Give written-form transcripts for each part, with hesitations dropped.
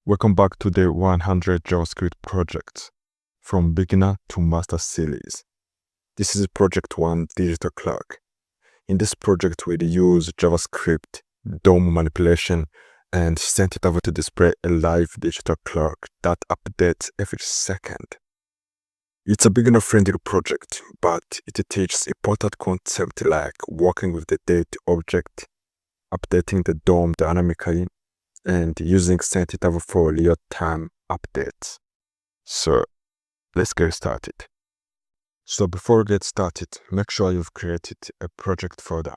Welcome back to the 100 JavaScript project from beginner to master series. This is project 1 digital clock. In this project, we use JavaScript, DOM manipulation, and sent it over to display a live digital clock that updates every second. It's a beginner-friendly project, but it teaches important concepts like working with the date object, updating the DOM dynamically, and using sent it over for real-time updates. So let's get started. So before we get started, make sure you've created a project folder.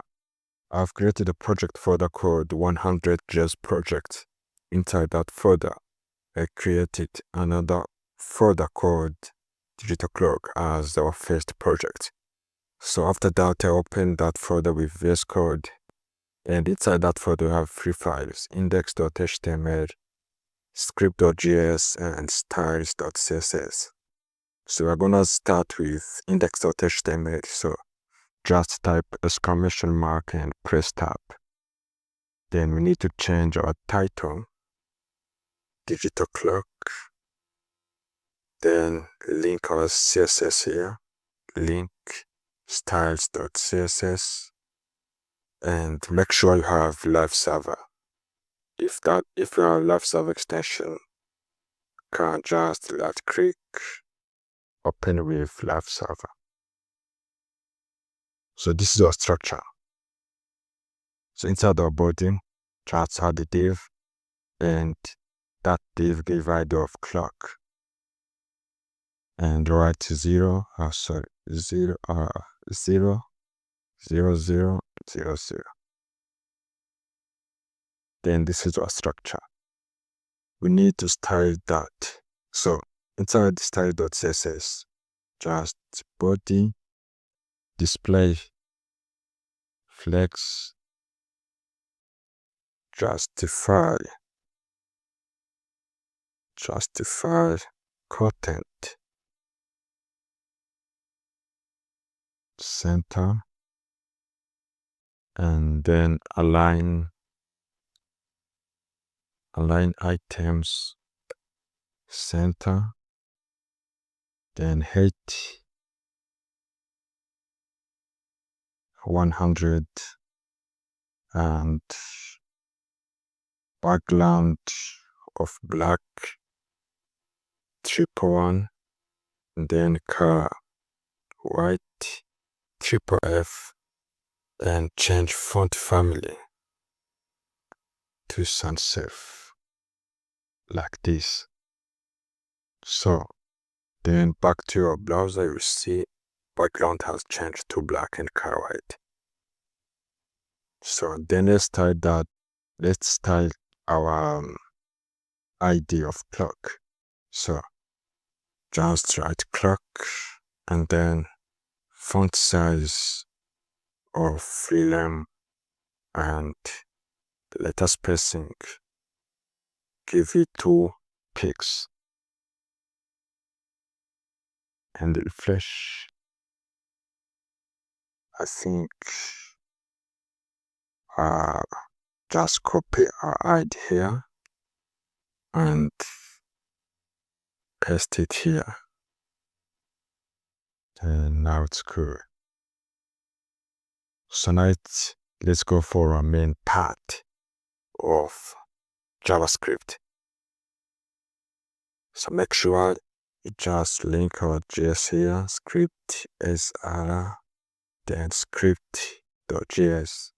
I've created a project folder called 100JS project. Inside that folder, I created another folder called digital clock as our first project. So after that, I opened that folder with VS Code. And inside that folder, we have three files: index.html, script.js, and styles.css. So we're gonna start with index.html. So just type exclamation mark and press tab. Then we need to change our title, digital clock. Then link our CSS here, link styles.css. And make sure you have live server. If you have live server extension, you can just right click, open with live server. So this is our structure. So inside our body, just add the div, and that div give ID of clock, and write 0, 0, 0, 0, 0, 0, 0. Then this is our structure. We need to style that. So inside style.css, just body, display, flex, justify, content, center, and then align items, center, then height 100, and background of black 111, and then color white F, and change font family to sans serif like this. So then back to your browser, you see background has changed to black and color white. So then let's style our ID of clock. So just write clock and then font size of film and letter spacing, give it 2 pixels and refresh. I think just copy our ID here and paste it here, and now it's good. So now let's go for our main part of JavaScript. So make sure you just link our JS here, script sr, then script.js.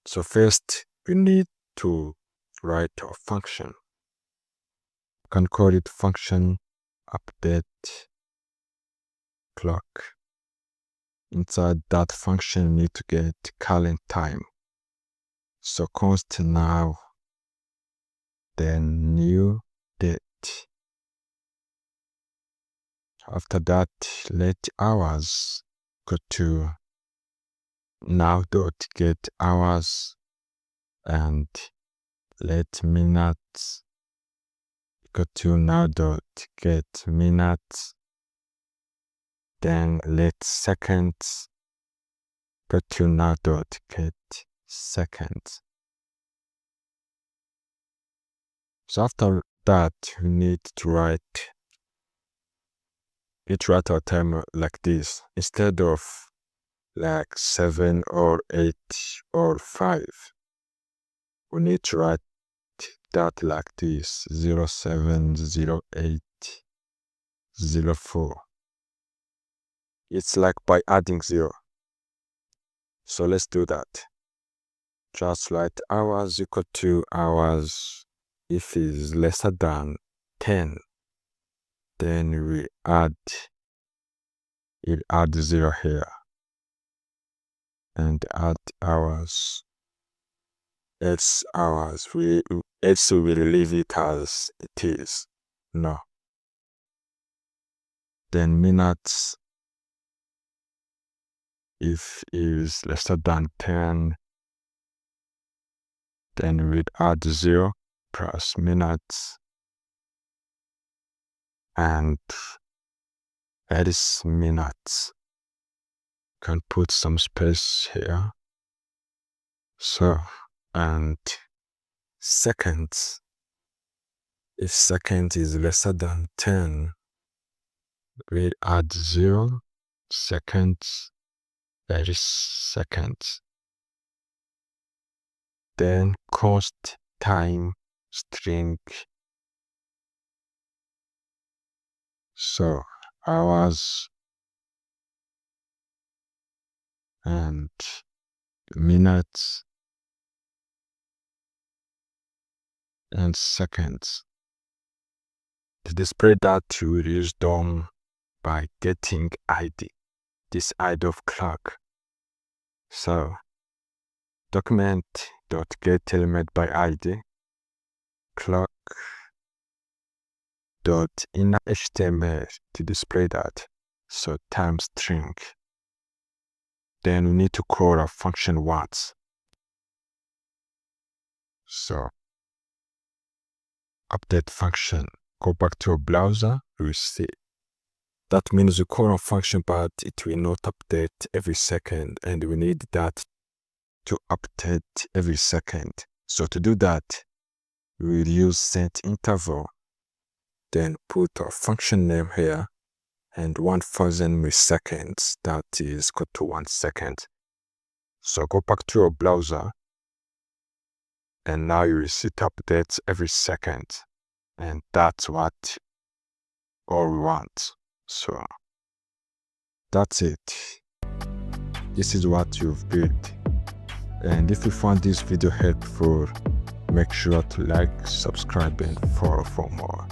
So first we need to write our function. You can call it function update clock. Inside that function, you need to get current time. So const now, then new date. After that, let hours go to now.get hours, and let minutes go to now.get minutes. Then let seconds go to now.get seconds. So after that, we need to write our timer like this instead of like 7 or 8 or 5. We need to write that like this 07, 08, 04. It's like by adding 0. So let's do that. Just write hours equal to hours if it's lesser than 10. Then we add 0 here and add hours. It's hours. We will leave it as it is. No. Then minutes if is lesser than 10. Then we'd add 0 plus minutes, and that is minutes. Can put some space here. So, and seconds. If second is lesser than 10, we'll add 0 seconds. That is seconds. Then const time string. So hours and minutes and seconds. To display that, we will use DOM by getting ID, this ID of clock. So document.getElementById clock.innerHTML to display that. So time string. Then we need to call our function once. So update function. Go back to our browser, we will see. That means we call our function, but it will not update every second, and we need that to update every second. So to do that, we will use setInterval, then put our function name here, and 1000 milliseconds, that is equal to 1 second. So go back to your browser, and now you will see it updates every second, and that's what all we want. So that's it. This is what you've built. And if you found this video helpful, make sure to like, subscribe, and follow for more.